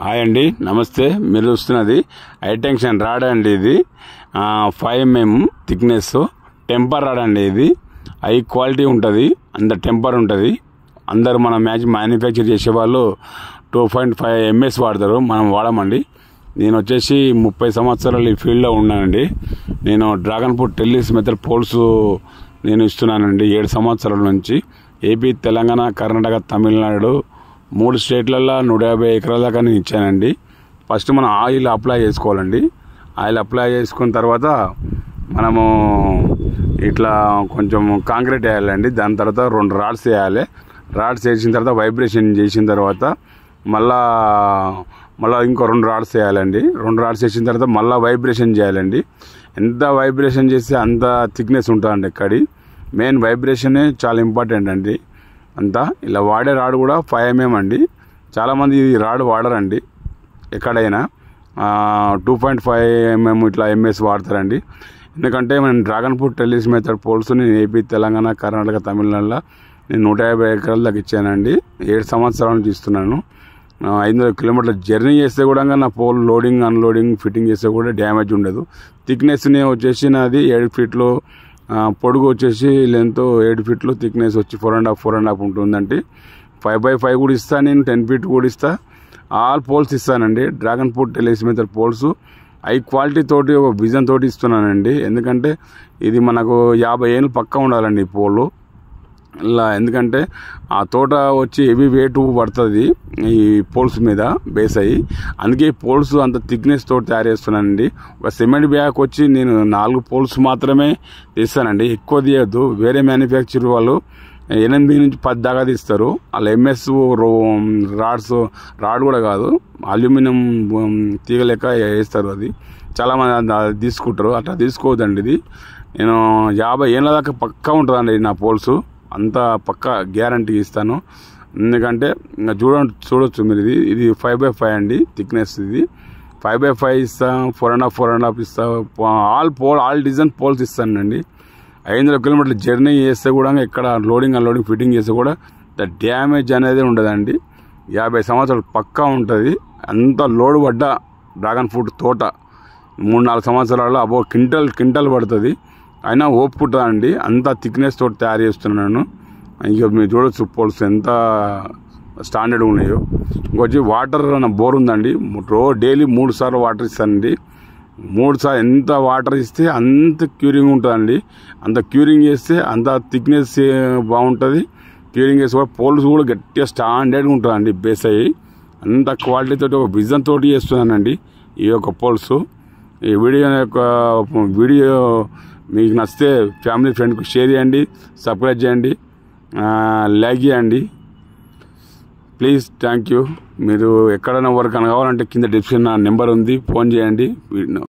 Hi అండి, నమస్తే. మీరు చూస్తున్నది హైటెన్షన్ రాడ్ అండి. ఇది 5 mm థిక్నెస్ టెంపర్ రాడ్ అండి. ఇది హై క్వాలిటీ ఉంటుంది, అంత టెంపర్ ఉంటుంది. అందరు మన మ్యానుఫ్యాక్చర్ చేసేవాళ్ళు 2.5 MS వాడతారు, మనం వాడమండి. నేను వచ్చేసి 30 సంవత్సరాలు ఈ ఫీల్డ్లో ఉన్నానండి. నేను dragon fruit trellis method poles నేను ఇస్తున్నానండి 7 సంవత్సరాల నుంచి. ఏపీ, తెలంగాణ, కర్ణాటక, తమిళనాడు 3 స్టేట్లలో 150 ఎకరాల దాకా నేను ఇచ్చానండి. ఫస్ట్ మనం ఆయిల్ అప్లై చేసుకోవాలండి. ఆయిల్ అప్లై చేసుకున్న తర్వాత మనము ఇట్లా కొంచెం కాంక్రీట్ వేయాలండి. దాని తర్వాత 2 రాడ్స్ వేయాలి. రాడ్స్ వేసిన తర్వాత వైబ్రేషన్ చేసిన తర్వాత మళ్ళా ఇంకో 2 రాడ్స్ వేయాలండి. 2 రాడ్స్ వేసిన తర్వాత మళ్ళీ వైబ్రేషన్ చేయాలండి. ఎంత వైబ్రేషన్ చేస్తే అంత థిక్నెస్ ఉంటుందండి. ఎక్కడి మెయిన్ వైబ్రేషనే చాలా ఇంపార్టెంట్ అండి. అంతా ఇలా వాడే రాడ్ కూడా 5 mm అండి. చాలామంది ఈ రాడ్ వాడరండి. ఎక్కడైనా 2.5 mm ఇట్లా MS వాడతారండి. ఎందుకంటే మనం dragon fruit trellis method poles నేను ఏపీ, తెలంగాణ, కర్ణాటక, తమిళనాడులో నేను 150 ఎకరాల దాకా ఇచ్చానండి. 7 సంవత్సరాల నుంచి ఇస్తున్నాను. 500 కిలోమీటర్ల జర్నీ చేస్తే కూడా నా పోల్ లోడింగ్ అన్లోడింగ్ ఫిట్టింగ్ చేస్తే కూడా డ్యామేజ్ ఉండదు. థిక్నెస్ని వచ్చేసి నాది 7 ఫీట్లు, పొడుగు వచ్చేసి లెంత్ 7 ఫీట్లు, థిక్నెస్ వచ్చి 4.5 ఉంటుందండి. 5x5 కూడా ఇస్తాను నేను, 10 feet కూడా ఇస్తా. ఆల్ పోల్స్ ఇస్తానండి. Dragon fruit trellis method poles high quality తోటి ఒక విజన్ తోటి ఇస్తున్నానండి. ఎందుకంటే ఇది మనకు 50 ఏళ్ళు పక్కా ఉండాలండి ఈ పోలు ఇలా. ఎందుకంటే ఆ తోట వచ్చి హెవీ వెయిట్ పడుతుంది ఈ పోల్స్ మీద బేస్ అయ్యి. అందుకే పోల్స్ అంత థిక్నెస్ తోటి తయారు చేస్తున్నానండి. ఒక సిమెంట్ బ్యాగ్ వచ్చి నేను 4 పోల్స్ మాత్రమే తీస్తానండి, ఎక్కువ తీయద్దు. వేరే మ్యానుఫ్యాక్చర్ వాళ్ళు 8 నుంచి 10 దాకా తీస్తారు. వాళ్ళు MS రాడ్ కూడా కాదు, అల్యూమినియం తీగ లెక్క వేస్తారు. అది చాలామంది అది తీసుకుంటారు, అట్లా తీసుకోవద్దండి. ఇది నేను 50 ఏళ్ళ దాకా పక్కా ఉంటుందండి నా పోల్స్, అంత పక్కా గ్యారంటీ ఇస్తాను. ఎందుకంటే ఇంకా చూడొచ్చు మీరు. ఇది 5x5 అండి థిక్నెస్. ఇది 5x5 ఇస్తా, 4.5 ఇస్తా. ఆల్ డిజైన్ పోల్స్ ఇస్తానండి. 500 కిలోమీటర్ల జర్నీ చేస్తే కూడా ఎక్కడ లోడింగ్ అన్లోడింగ్ ఫిట్టింగ్ చేస్తే కూడా డ్యామేజ్ అనేది ఉండదండి. 50 సంవత్సరాలు పక్కా ఉంటుంది. అంత లోడ్ పడ్డ డ్రాగన్ ఫ్రూట్ తోట 3-4 సంవత్సరాలు అబో క్వింటల్ పడుతుంది. అయినా ఓపుకుంటుందండి. అంత థిక్నెస్ తోటి తయారు చేస్తున్నాను. ఇక మీరు చూడొచ్చు పోల్స్ ఎంత స్టాండర్డ్గా ఉన్నాయో. ఇంకొచ్చి వాటర్ బోర్ ఉందండి. డైలీ 3 సార్లు వాటర్ ఇస్తానండి. 3 సార్లు ఎంత వాటర్ ఇస్తే అంత క్యూరింగ్ ఉంటుందండి. అంత క్యూరింగ్ చేస్తే అంత థిక్నెస్ బాగుంటుంది. క్యూరింగ్ చేస్తే కూడా పోల్స్ కూడా గట్టిగా స్టాండర్డ్గా ఉంటుందండి బేస్ అయ్యి. అంత క్వాలిటీ తోటి ఒక విజన్ తోటి చేస్తున్నానండి ఈ యొక్క పోల్స్. ఈ వీడియో మీకు నచ్చితే ఫ్యామిలీ ఫ్రెండ్కి షేర్ చేయండి, సబ్స్క్రైబ్ చేయండి, లైక్ చేయండి ప్లీజ్. Thank you. మీరు ఎక్కడైనా వర్క్ కావాలంటే కింద డిస్క్రిప్షన్ నా నెంబర్ ఉంది, ఫోన్ చేయండి.